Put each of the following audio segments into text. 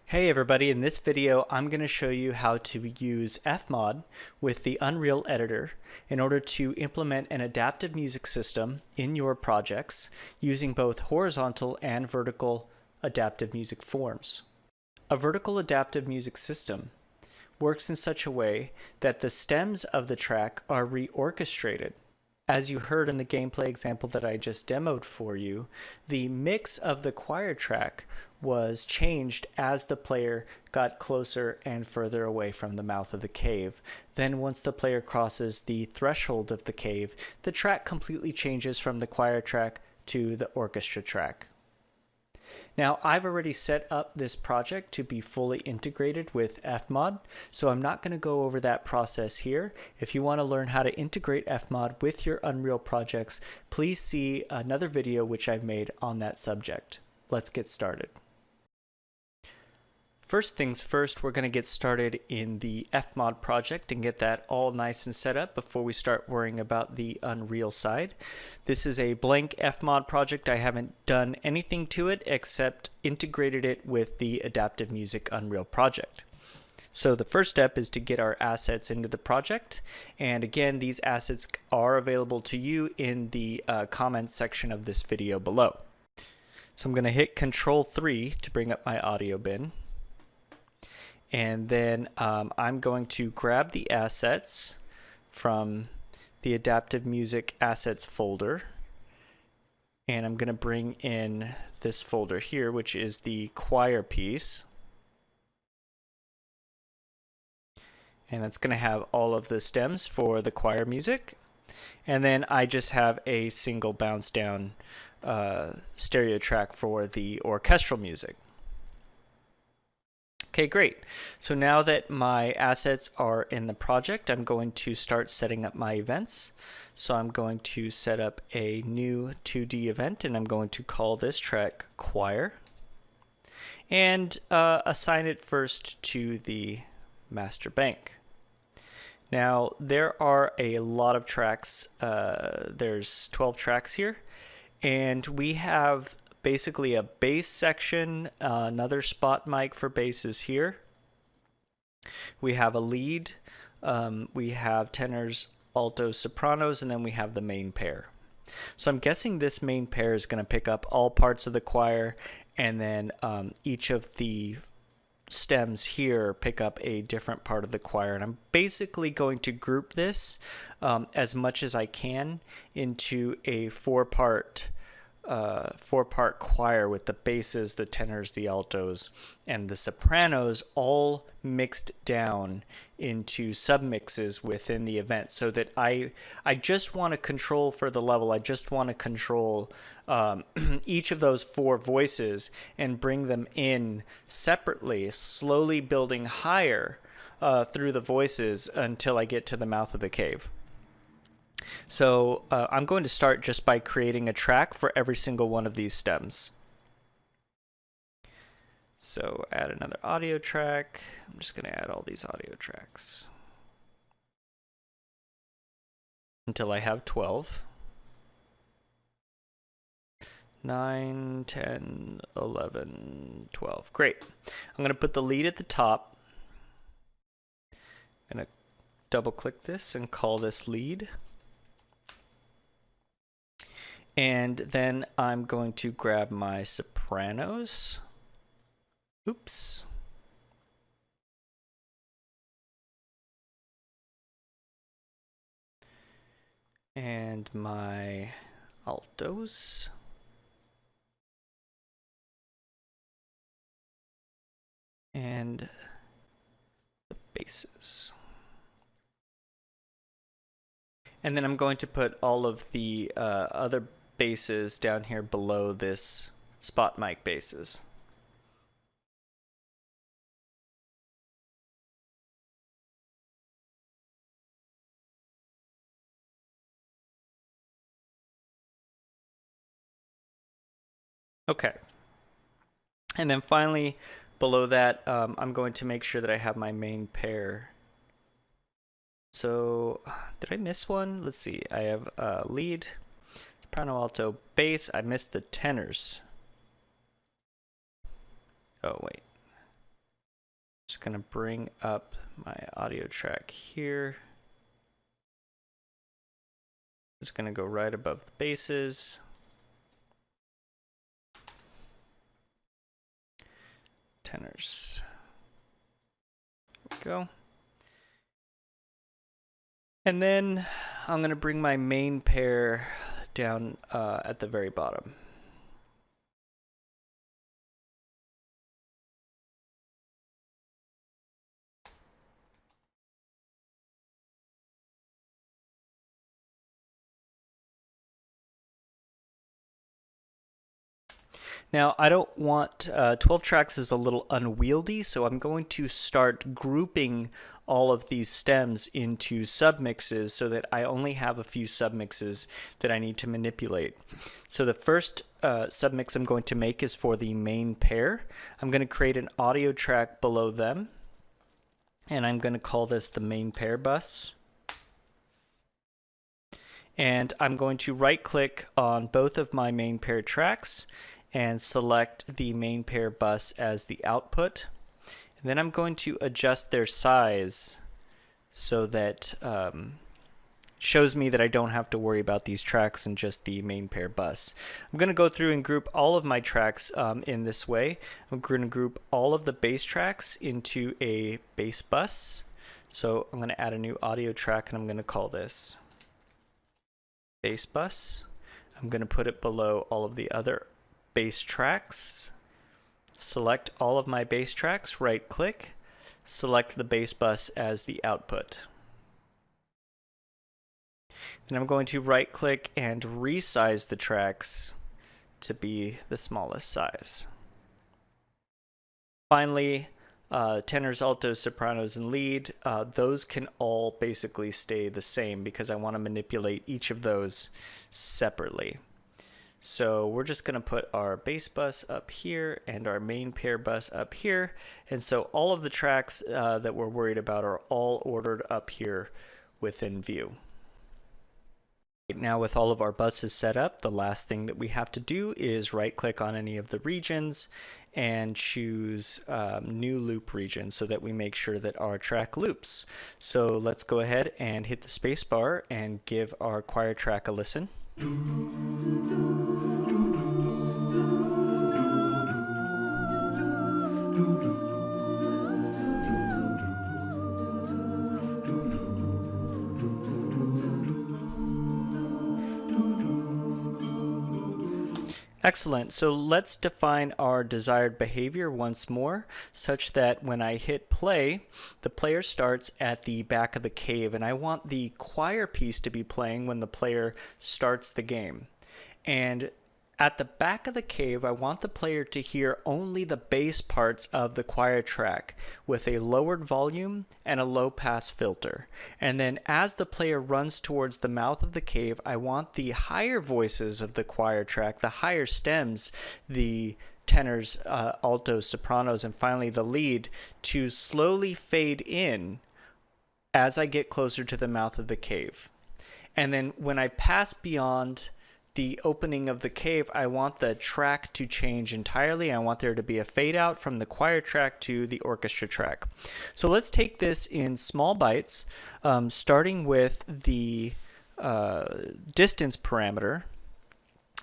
Hey everybody, in this video I'm going to show you how to use FMOD with the Unreal Editor in order to implement an adaptive music system in your projects using both horizontal and vertical adaptive music forms. A vertical adaptive music system works in such a way that the stems of the track are re-orchestrated. As you heard in the gameplay example that I just demoed for you, the mix of the choir track was changed as the player got closer and further away from the mouth of the cave. Then once the player crosses the threshold of the cave, the track completely changes from the choir track to the orchestra track. Now, I've already set up this project to be fully integrated with FMOD, so I'm not going to go over that process here. If you want to learn how to integrate FMOD with your Unreal projects, please see another video which I've made on that subject. Let's get started. First things first, we're going to get started in the FMOD project and get that all nice and set up before we start worrying about the Unreal side. This is a blank FMOD project. I haven't done anything to it except integrated it with the Adaptive Music Unreal project. So the first step is to get our assets into the project, and again, these assets are available to you in the comments section of this video below. So I'm going to hit Control-3 to bring up my audio bin. And then I'm going to grab the assets from the Adaptive Music Assets folder. And I'm going to bring in this folder here, which is the choir piece. And that's going to have all of the stems for the choir music. And then I just have a single bounce down stereo track for the orchestral music. Okay, great. So now that my assets are in the project, I'm going to start setting up my events. So I'm going to set up a new 2D event, and I'm going to call this track Choir, and assign it first to the master bank. Now, there are a lot of tracks. There's 12 tracks here, and we have basically a bass section, another spot mic for basses here. We have a lead, we have tenors, altos, sopranos, and then we have the main pair. So I'm guessing this main pair is going to pick up all parts of the choir, and then each of the stems here pick up a different part of the choir. And I'm basically going to group this as much as I can into a four-part choir with the basses, the tenors, the altos, and the sopranos all mixed down into submixes within the event, so that I just want to control for the level. I just want to control each of those four voices and bring them in separately, slowly building higher through the voices until I get to the mouth of the cave. So I'm going to start just by creating a track for every single one of these stems. So add another audio track. I'm just going to add all these audio tracks until I have 12. 9, 10, 11, 12. Great. I'm going to put the lead at the top. I'm going to double click this and call this lead. And then I'm going to grab my sopranos. Oops. And my altos. And the basses. And then I'm going to put all of the other basses down here below this spot mic basses. Okay. And then finally, below that, I'm going to make sure that I have my main pair. So, did I miss one? Let's see. I have lead, soprano, alto, bass. I missed the tenors. Oh, wait. Just going to bring up my audio track here. Just going to go right above the basses. Tenors. There we go. And then I'm going to bring my main pair down at the very bottom. Now, I don't want 12 tracks is a little unwieldy, so I'm going to start grouping all of these stems into submixes so that I only have a few submixes that I need to manipulate. So the first submix I'm going to make is for the main pair. I'm going to create an audio track below them, and I'm going to call this the main pair bus. And I'm going to right-click on both of my main pair tracks and select the main pair bus as the output. And then I'm going to adjust their size so that shows me that I don't have to worry about these tracks and just the main pair bus. I'm going to go through and group all of my tracks in this way. I'm going to group all of the bass tracks into a bass bus. So I'm going to add a new audio track and I'm going to call this bass bus. I'm going to put it below all of the other bass tracks. Select all of my bass tracks, right click, select the bass bus as the output. Then I'm going to right click and resize the tracks to be the smallest size. Finally, tenors, altos, sopranos, and lead, those can all basically stay the same because I want to manipulate each of those separately. So we're just going to put our bass bus up here and our main pair bus up here. And so all of the tracks that we're worried about are all ordered up here within view. Now with all of our buses set up, the last thing that we have to do is right click on any of the regions and choose new loop region so that we make sure that our track loops. So let's go ahead and hit the space bar and give our choir track a listen. Excellent. So let's define our desired behavior once more, such that when I hit play, the player starts at the back of the cave, and I want the choir piece to be playing when the player starts the game. And at the back of the cave, I want the player to hear only the bass parts of the choir track with a lowered volume and a low pass filter. And then as the player runs towards the mouth of the cave, I want the higher voices of the choir track, the higher stems, the tenors, altos, sopranos, and finally the lead, to slowly fade in as I get closer to the mouth of the cave. And then when I pass beyond the opening of the cave, I want the track to change entirely. I want there to be a fade out from the choir track to the orchestra track. So let's take this in small bites, starting with the distance parameter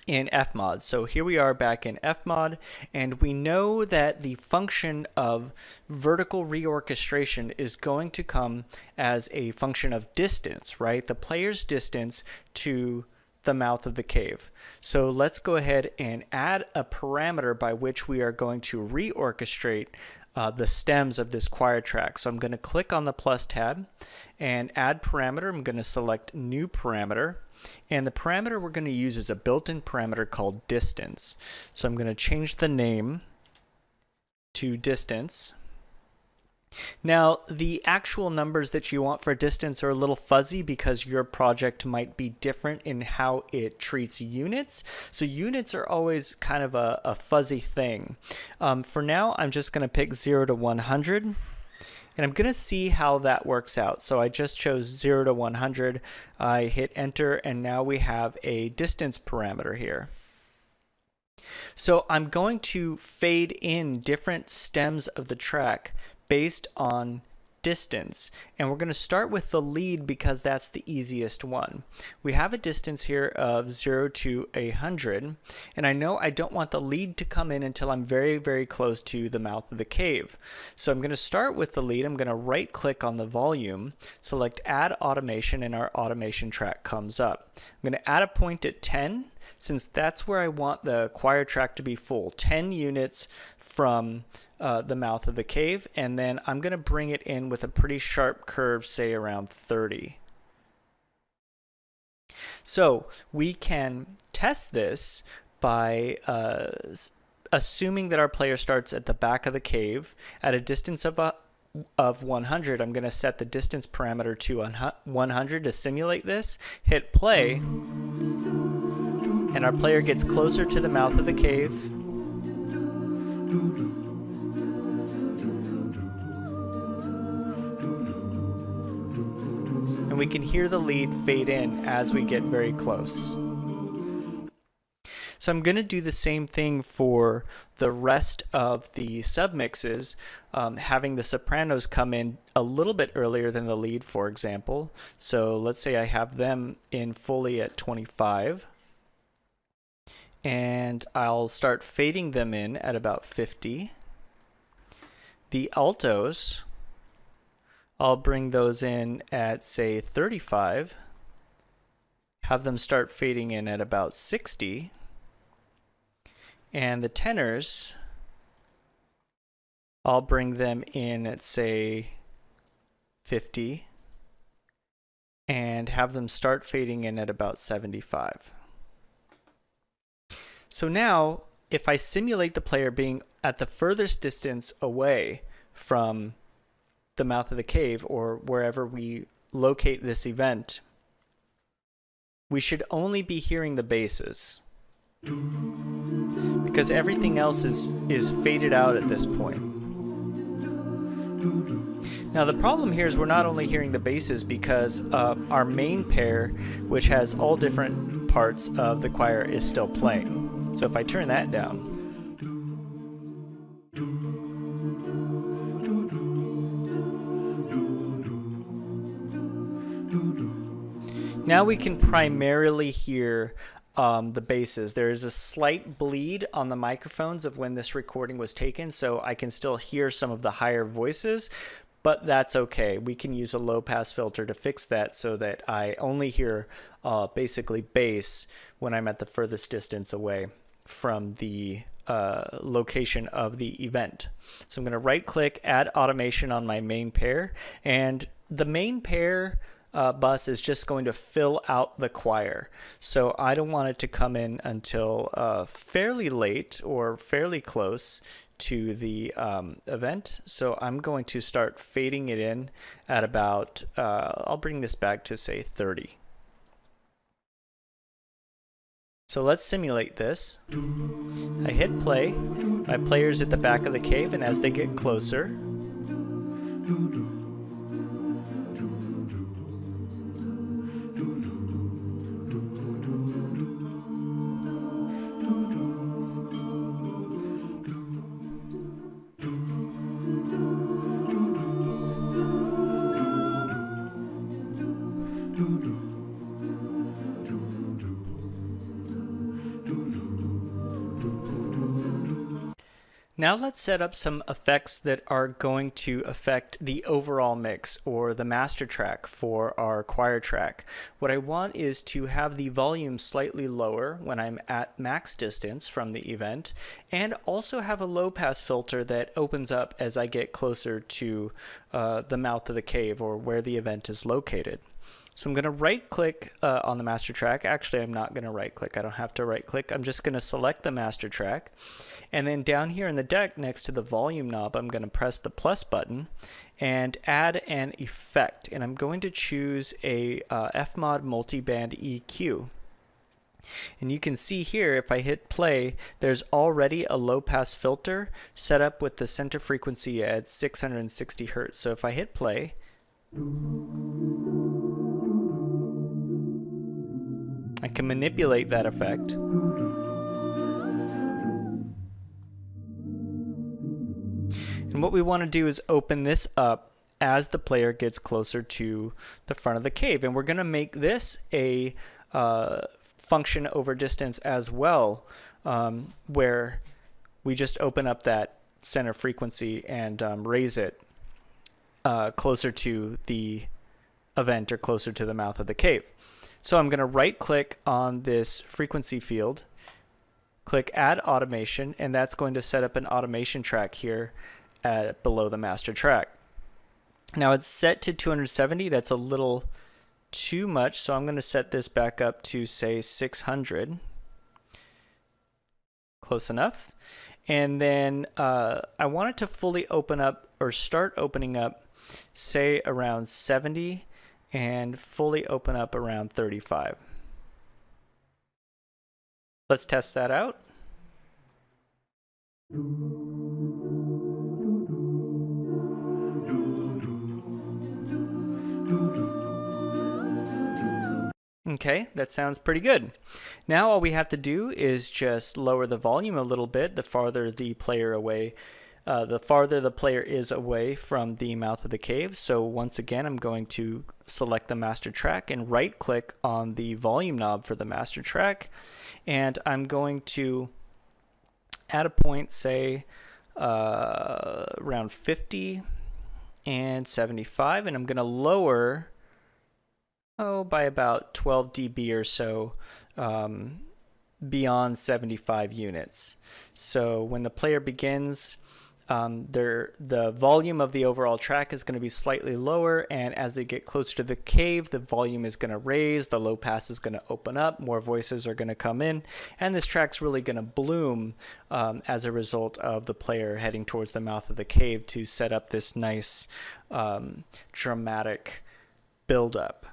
in FMOD. So here we are back in FMOD, and we know that the function of vertical reorchestration is going to come as a function of distance, right? The player's distance to the mouth of the cave. So let's go ahead and add a parameter by which we are going to reorchestrate the stems of this choir track. So I'm going to click on the plus tab and add parameter. I'm going to select new parameter, and the parameter we're going to use is a built-in parameter called distance. So I'm going to change the name to distance. Now, the actual numbers that you want for distance are a little fuzzy because your project might be different in how it treats units. So units are always kind of a fuzzy thing. For now, I'm just going to pick 0 to 100. And I'm going to see how that works out. So I just chose 0 to 100. I hit enter, and now we have a distance parameter here. So I'm going to fade in different stems of the track based on distance, and we're going to start with the lead because that's the easiest one. We have a distance here of 0 to 100, and I know I don't want the lead to come in until I'm very, very close to the mouth of the cave. So I'm going to start with the lead. I'm going to right click on the volume, select add automation, and our automation track comes up. I'm going to add a point at 10 since that's where I want the choir track to be full, 10 units from the mouth of the cave, and then I'm going to bring it in with a pretty sharp curve, say around 30. So we can test this by assuming that our player starts at the back of the cave at a distance of 100. I'm going to set the distance parameter to 100 to simulate this, hit play, and our player gets closer to the mouth of the cave. And we can hear the lead fade in as we get very close. So I'm going to do the same thing for the rest of the submixes, having the sopranos come in a little bit earlier than the lead, for example. So let's say I have them in fully at 25. And I'll start fading them in at about 50. The altos, I'll bring those in at, say, 35. Have them start fading in at about 60. And the tenors, I'll bring them in at, say, 50. And have them start fading in at about 75. So now, if I simulate the player being at the furthest distance away from the mouth of the cave or wherever we locate this event, we should only be hearing the basses because everything else is faded out at this point. Now the problem here is we're not only hearing the basses because our main pair, which has all different parts of the choir, is still playing. So if I turn that down, now we can primarily hear the basses. There is a slight bleed on the microphones of when this recording was taken, so I can still hear some of the higher voices, but that's okay. We can use a low pass filter to fix that so that I only hear basically bass when I'm at the furthest distance away from the location of the event. So I'm going to right click, add automation on my main pair, and the main pair bus is just going to fill out the choir. So I don't want it to come in until fairly late or fairly close to the event. So I'm going to start fading it in at about, I'll bring this back to say 30. So let's simulate this. I hit play, my player's at the back of the cave, and as they get closer, now let's set up some effects that are going to affect the overall mix or the master track for our choir track. What I want is to have the volume slightly lower when I'm at max distance from the event, and also have a low pass filter that opens up as I get closer to the mouth of the cave or where the event is located. So I'm going to right click on the master track. Actually, I'm not going to right click. I don't have to right click. I'm just going to select the master track. And then down here in the deck next to the volume knob, I'm going to press the plus button and add an effect. And I'm going to choose a FMOD multiband EQ. And you can see here, if I hit play, there's already a low pass filter set up with the center frequency at 660 Hertz. So if I hit play, I can manipulate that effect. And what we want to do is open this up as the player gets closer to the front of the cave. And we're going to make this a function over distance as well, where we just open up that center frequency and raise it closer to the event or closer to the mouth of the cave. So I'm going to right click on this frequency field, click add automation, and that's going to set up an automation track here below the master track. Now it's set to 270. That's a little too much, so I'm going to set this back up to say 600. Close enough. And then I want it to fully open up or start opening up, say around 70, and fully open up around 35. Let's test that out. Okay, that sounds pretty good. Now all we have to do is just lower the volume a little bit the farther the player is away from the mouth of the cave. So once again, I'm going to select the master track and right click on the volume knob for the master track. And I'm going to add a point, say around 50 and 75, and I'm going to lower by about 12 dB or so beyond 75 units. So when the player begins, the volume of the overall track is going to be slightly lower, and as they get closer to the cave, the volume is going to raise, the low pass is going to open up, more voices are going to come in, and this track's really going to bloom as a result of the player heading towards the mouth of the cave to set up this nice dramatic build-up.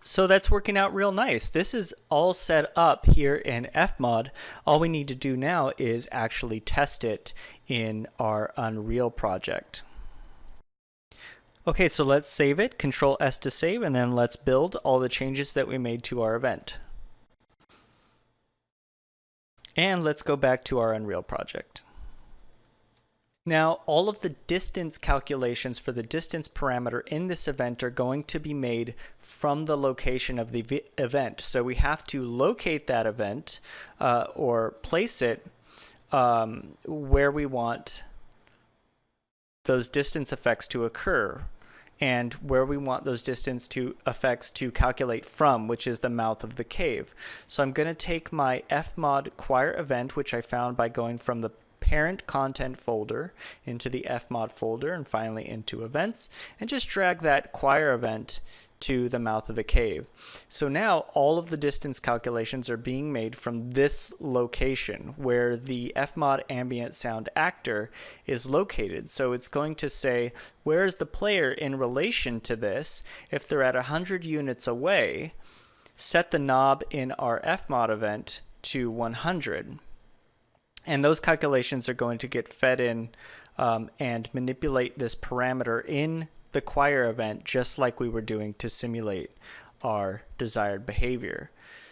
So that's working out real nice. This is all set up here in FMOD. All we need to do now is actually test it in our Unreal project. Okay, so let's save it, Control S to save, and then let's build all the changes that we made to our event. And let's go back to our Unreal project. Now, all of the distance calculations for the distance parameter in this event are going to be made from the location of the event. So we have to locate that event or place it where we want those distance effects to occur, and where we want those distance effects to calculate from, which is the mouth of the cave. So I'm going to take my FMOD choir event, which I found by going from the parent content folder into the FMOD folder and finally into events, and just drag that choir event to the mouth of the cave. So now all of the distance calculations are being made from this location where the FMOD ambient sound actor is located. So it's going to say, where is the player in relation to this? If they're at 100 units away, set the knob in our FMOD event to 100. And those calculations are going to get fed in and manipulate this parameter in the choir event just like we were doing to simulate our desired behavior.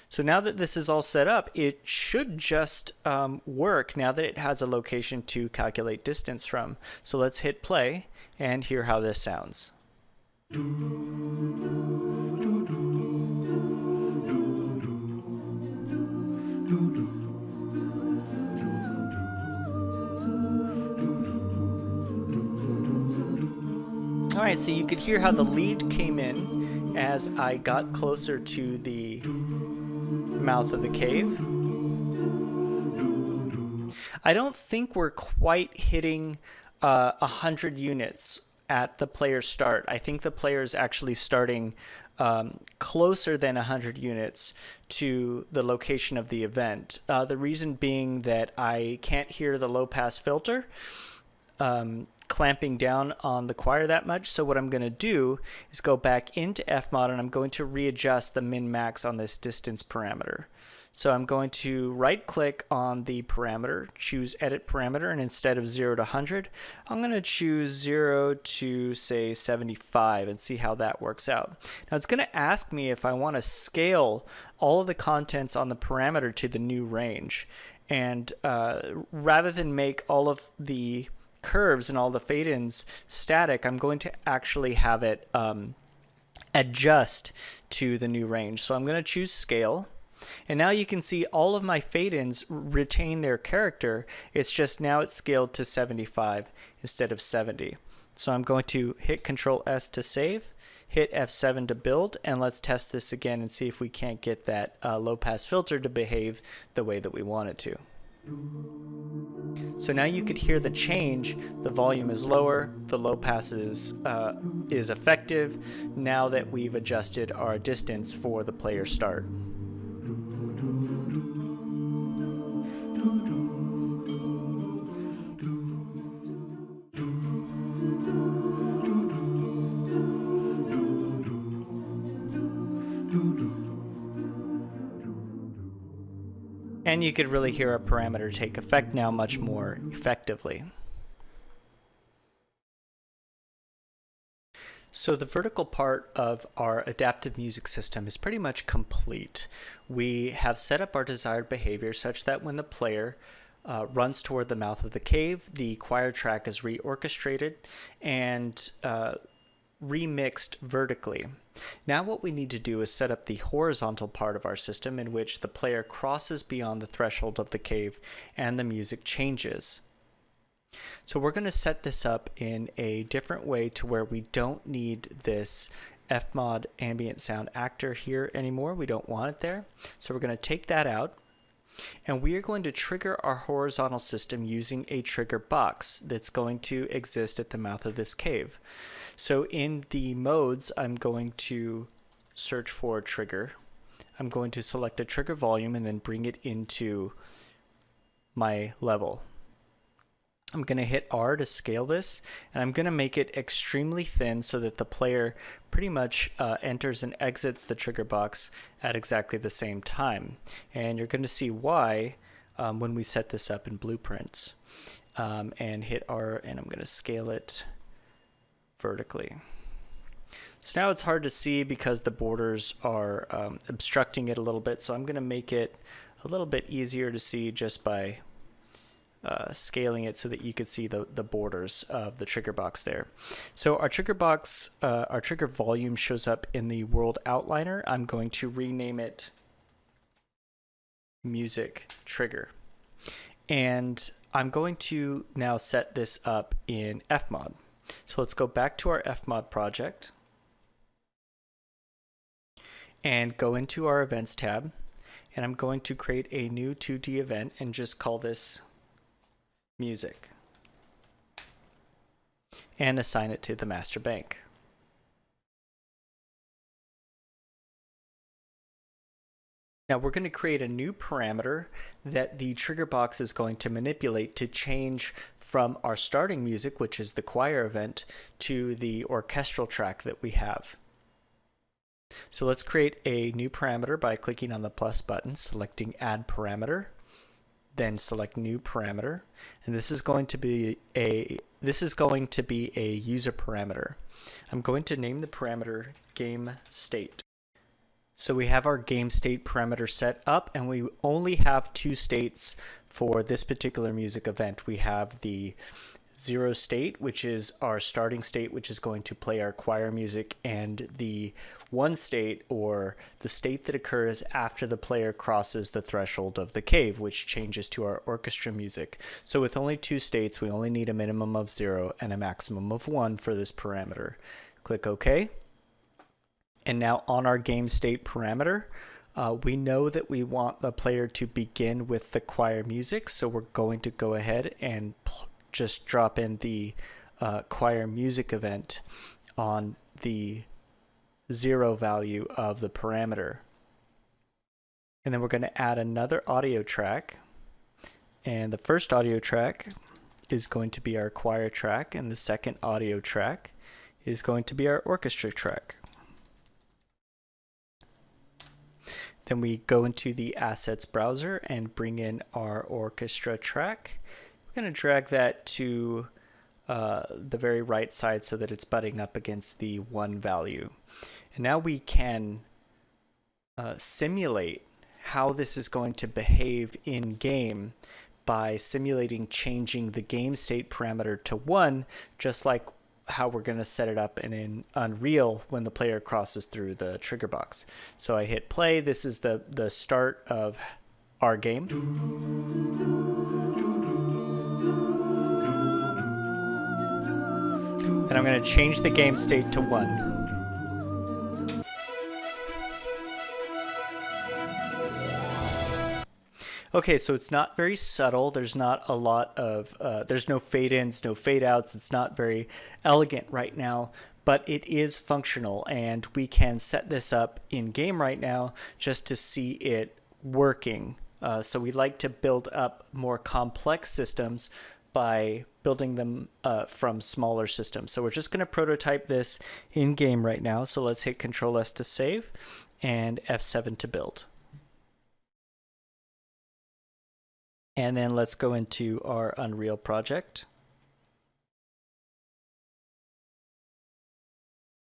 So now that this is all set up, it should just work now that it has a location to calculate distance from. So let's hit play and hear how this sounds. Alright, so you could hear how the lead came in as I got closer to the mouth of the cave. I don't think we're quite hitting 100 units at the player's start. I think the player is actually starting closer than 100 units to the location of the event. The reason being that I can't hear the low pass filter clamping down on the choir that much. So what I'm going to do is go back into FMOD and I'm going to readjust the min-max on this distance parameter. So I'm going to right click on the parameter, choose edit parameter, and instead of 0 to 100, I'm going to choose 0 to say 75 and see how that works out. Now it's going to ask me if I want to scale all of the contents on the parameter to the new range. And rather than make all of the curves and all the fade-ins static, I'm going to actually have it adjust to the new range. So I'm going to choose scale. And now you can see all of my fade-ins retain their character. It's just now it's scaled to 75 instead of 70. So I'm going to hit Control S to save, hit F7 to build, and let's test this again and see if we can't get that low-pass filter to behave the way that we want it to. So now you could hear the change. The volume is lower, the low pass is effective now that we've adjusted our distance for the player start. And you could really hear a parameter take effect now much more effectively. So the vertical part of our adaptive music system is pretty much complete. We have set up our desired behavior such that when the player runs toward the mouth of the cave, the choir track is re-orchestrated and remixed vertically. Now what we need to do is set up the horizontal part of our system in which the player crosses beyond the threshold of the cave and the music changes. So we're going to set this up in a different way to where we don't need this FMOD ambient sound actor here anymore. We don't want it there. So we're going to take that out. And we are going to trigger our horizontal system using a trigger box that's going to exist at the mouth of this cave. So in the modes, I'm going to search for a trigger. I'm going to select a trigger volume and then bring it into my level. I'm going to hit R to scale this, and I'm going to make it extremely thin so that the player pretty much enters and exits the trigger box at exactly the same time. And you're going to see why when we set this up in blueprints. And hit R, and I'm going to scale it vertically. So now it's hard to see because the borders are obstructing it a little bit, so I'm going to make it a little bit easier to see just by scaling it so that you could see the borders of the trigger box there. So our trigger box, our trigger volume shows up in the world outliner. I'm going to rename it music trigger. And I'm going to now set this up in FMOD. So let's go back to our FMOD project and go into our events tab. And I'm going to create a new 2D event and just call this music and assign it to the master bank. Now we're going to create a new parameter that the trigger box is going to manipulate to change from our starting music, which is the choir event, to the orchestral track that we have. So let's create a new parameter by clicking on the plus button, selecting add parameter, then select new parameter, and this is going to be a user parameter. I'm going to name the parameter game state. So we have our game state parameter set up, and we only have two states for this particular music event. We have the 0 state, which is our starting state, which is going to play our choir music, and the 1 state, or the state that occurs after the player crosses the threshold of the cave, which changes to our orchestra music. So with only two states, we only need a minimum of 0 and a maximum of 1 for this parameter. Click OK. And now on our game state parameter, we know that we want the player to begin with the choir music, so we're going to go ahead and just drop in the choir music event on the 0 value of the parameter. And then we're going to add another audio track, and the first audio track is going to be our choir track, and the second audio track is going to be our orchestra track. Then we go into the assets browser and bring in our orchestra track. We're going to drag that to the very right side so that it's butting up against the 1 value. And now we can simulate how this is going to behave in game by simulating changing the game state parameter to 1, just like how we're going to set it up in Unreal when the player crosses through the trigger box. So I hit play. This is the start of our game. And I'm going to change the game state to 1. Okay, so it's not very subtle. There's not a lot of, there's no fade-ins, no fade-outs. It's not very elegant right now, but it is functional, and we can set this up in game right now just to see it working. So we like to build up more complex systems by building them from smaller systems. So we're just going to prototype this in game right now. So let's hit Control S to save and F7 to build. And then let's go into our Unreal project.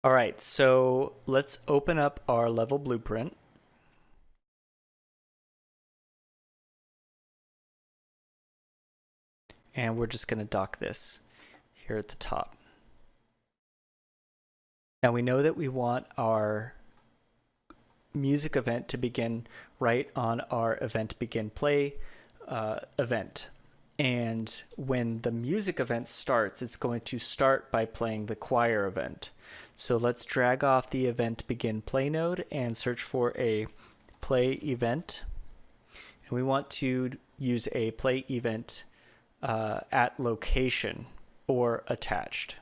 All right, so let's open up our level blueprint. And we're just going to dock this here at the top. Now we know that we want our music event to begin right on our event begin play event. And when the music event starts, it's going to start by playing the choir event. So let's drag off the event begin play node and search for a play event. And we want to use a play event at location or attached.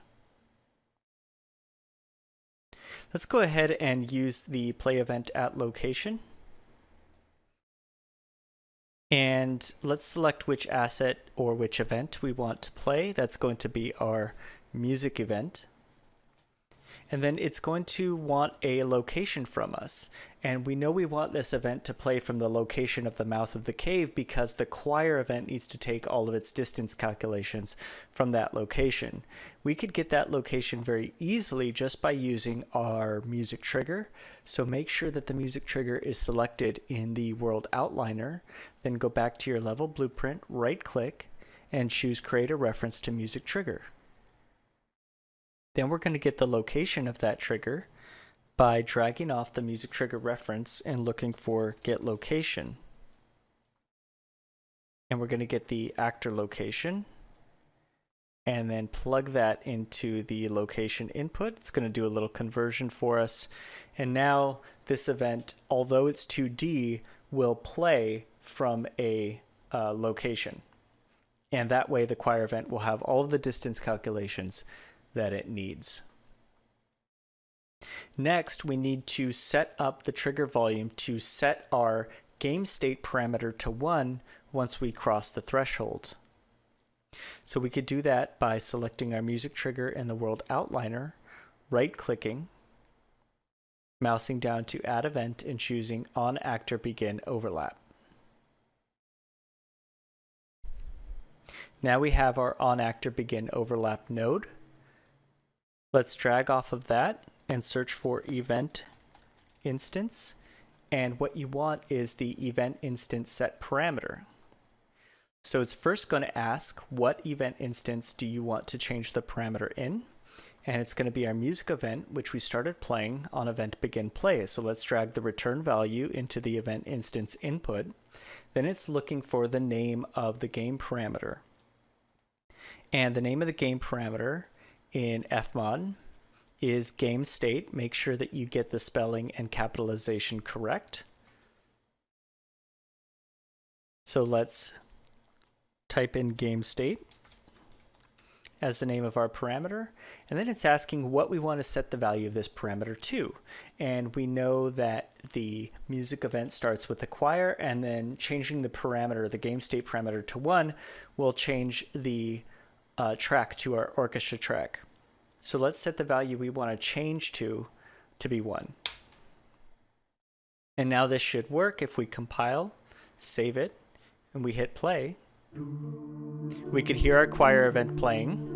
Let's go ahead and use the play event at location. And let's select which asset or which event we want to play. That's going to be our music event. And then it's going to want a location from us. And we know we want this event to play from the location of the mouth of the cave because the choir event needs to take all of its distance calculations from that location. We could get that location very easily just by using our music trigger. So make sure that the music trigger is selected in the world outliner. Then go back to your level blueprint, right click, and choose create a reference to music trigger. Then we're going to get the location of that trigger by dragging off the music trigger reference and looking for get location. And we're going to get the actor location and then plug that into the location input. It's going to do a little conversion for us. And now this event, although it's 2D, will play from a location. And that way the choir event will have all of the distance calculations that it needs. Next, we need to set up the trigger volume to set our game state parameter to 1 once we cross the threshold. So we could do that by selecting our music trigger in the world outliner, right-clicking, mousing down to add event, and choosing on actor begin overlap. Now we have our on actor begin overlap node. Let's drag off of that and search for event instance. And what you want is the event instance set parameter. So it's first going to ask what event instance do you want to change the parameter in. And it's going to be our music event, which we started playing on event begin play. So let's drag the return value into the event instance input. Then it's looking for the name of the game parameter. And the name of the game parameter in FMOD is game state. Make sure that you get the spelling and capitalization correct. So let's type in game state as the name of our parameter. And then it's asking what we want to set the value of this parameter to. And we know that the music event starts with the choir, and then changing the parameter, the game state parameter to 1, will change the track to our orchestra track. So let's set the value we want to change to be 1. And now this should work. If we compile, save it, and we hit play, we could hear our choir event playing.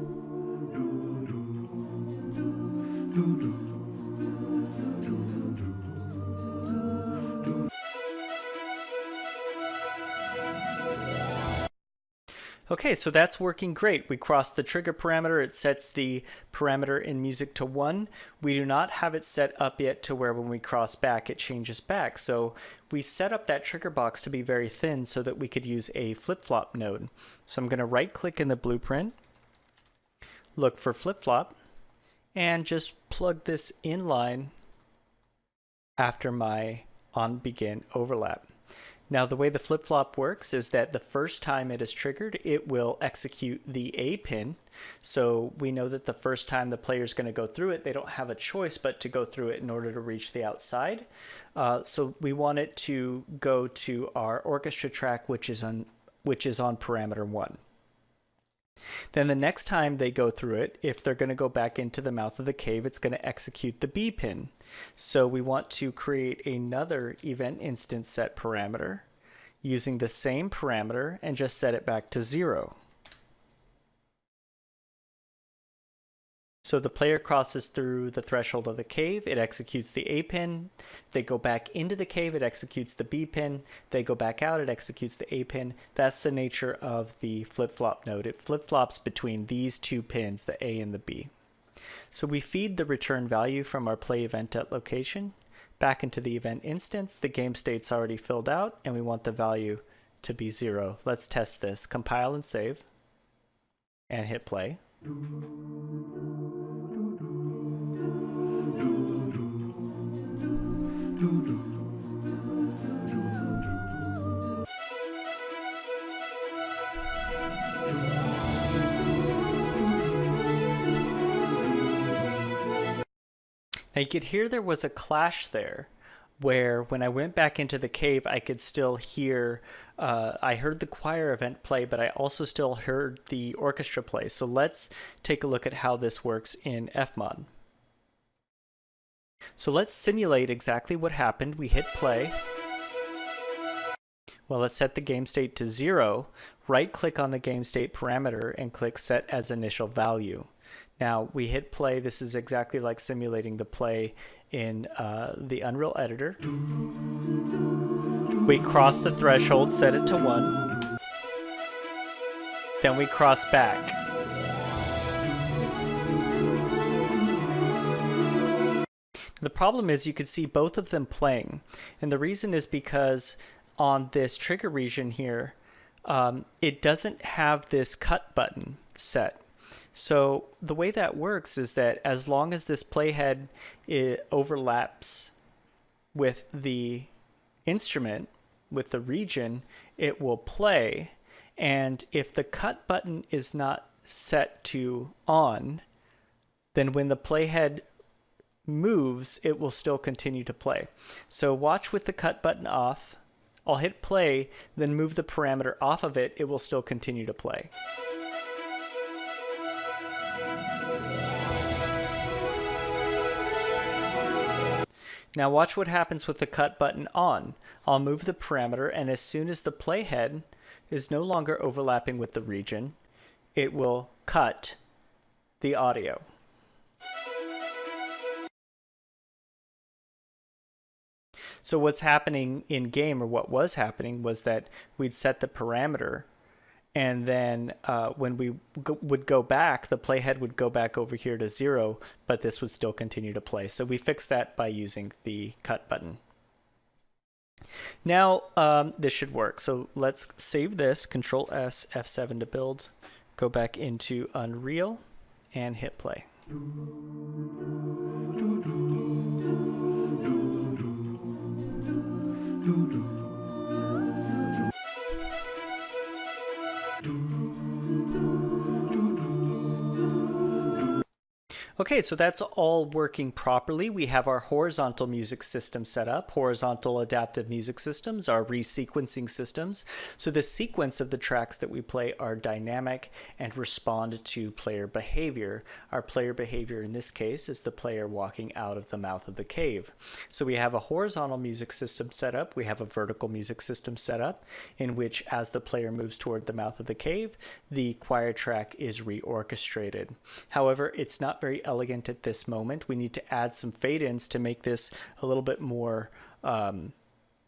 Okay, so that's working great. We crossed the trigger parameter. It sets the parameter in music to 1. We do not have it set up yet to where when we cross back, it changes back. So we set up that trigger box to be very thin so that we could use a flip-flop node. So I'm going to right-click in the blueprint, look for flip-flop, and just plug this in line after my on-begin overlap. Now the way the flip-flop works is that the first time it is triggered, it will execute the A pin. So we know that the first time the player is going to go through it, they don't have a choice but to go through it in order to reach the outside. So we want it to go to our orchestra track, which is on parameter 1. Then the next time they go through it, if they're going to go back into the mouth of the cave, it's going to execute the B pin. So we want to create another event instance set parameter using the same parameter and just set it back to 0. So the player crosses through the threshold of the cave, it executes the A pin, they go back into the cave, it executes the B pin, they go back out, it executes the A pin. That's the nature of the flip-flop node. It flip-flops between these two pins, the A and the B. So we feed the return value from our play event at location back into the event instance. The game state's already filled out and we want the value to be 0. Let's test this. Compile and save and hit play. Now you could hear there was a clash there where when I went back into the cave, I could still hear, I heard the choir event play, but I also still heard the orchestra play. So let's take a look at how this works in FMOD. So let's simulate exactly what happened. We hit play. Well, let's set the game state to 0. Right-click on the game state parameter and click Set as Initial Value. Now we hit play. This is exactly like simulating the play in the Unreal Editor. We cross the threshold, set it to 1. Then we cross back. The problem is you could see both of them playing. And the reason is because on this trigger region here, it doesn't have this cut button set. So the way that works is that as long as this playhead overlaps with the instrument, with the region, it will play. And if the cut button is not set to on, then when the playhead moves, it will still continue to play. So watch with the cut button off. I'll hit play, then move the parameter off of it, it will still continue to play. Now watch what happens with the cut button on. I'll move the parameter, and as soon as the playhead is no longer overlapping with the region, it will cut the audio. So what's happening in game, or what was happening, was that we'd set the parameter, and then when we would go back, the playhead would go back over here to 0, but this would still continue to play. So we fixed that by using the cut button. Now this should work. So let's save this, Control S, F7 to build, go back into Unreal, and hit play. Okay, so that's all working properly. We have our horizontal music system set up. Horizontal adaptive music systems are resequencing systems. So the sequence of the tracks that we play are dynamic and respond to player behavior. Our player behavior in this case is the player walking out of the mouth of the cave. So we have a horizontal music system set up. We have a vertical music system set up in which as the player moves toward the mouth of the cave, the choir track is re-orchestrated. However, it's not very elegant at this moment. We need to add some fade-ins to make this a little bit more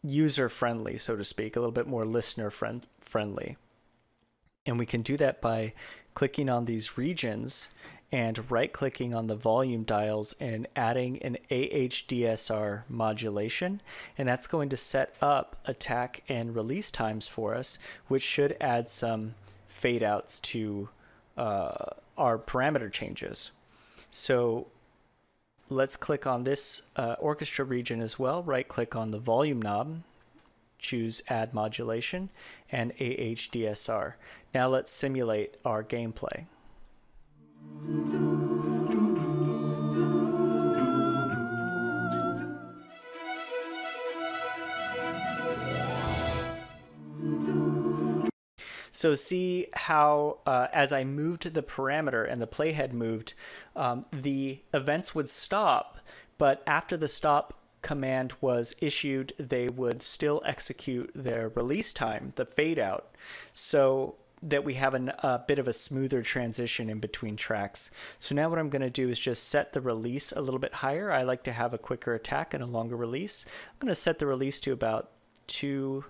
user-friendly, so to speak, a little bit more listener-friendly. And we can do that by clicking on these regions and right-clicking on the volume dials and adding an AHDSR modulation. And that's going to set up attack and release times for us, which should add some fade-outs to our parameter changes. So let's click on this orchestra region as well, right click on the volume knob, choose add modulation and AHDSR. Now let's simulate our gameplay. So see how as I moved the parameter and the playhead moved, the events would stop, but after the stop command was issued, they would still execute their release time, the fade out, so that we have a bit of a smoother transition in between tracks. So now what I'm going to do is just set the release a little bit higher. I like to have a quicker attack and a longer release. I'm going to set the release to about 2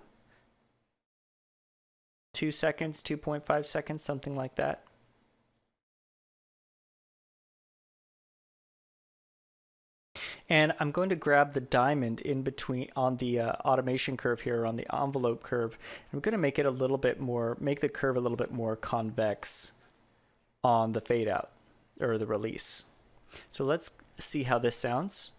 seconds, 2.5 seconds, something like that. And I'm going to grab the diamond in between on the automation curve here, on the envelope curve. I'm going to make it a little bit more, make the curve a little bit more convex on the fade out or the release. So let's see how this sounds.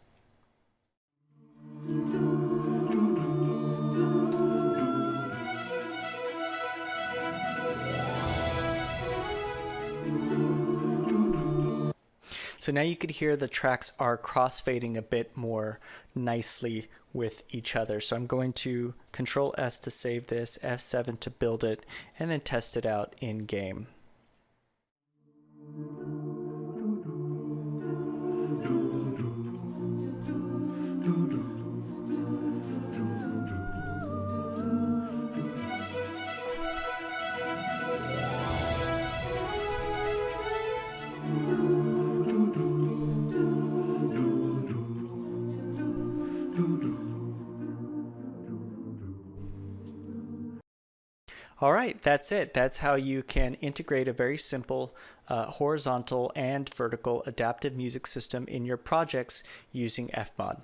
So now you could hear the tracks are crossfading a bit more nicely with each other. So I'm going to Control S to save this, F7 to build it, and then test it out in game. All right, that's it. That's how you can integrate a very simple horizontal and vertical adaptive music system in your projects using FMOD.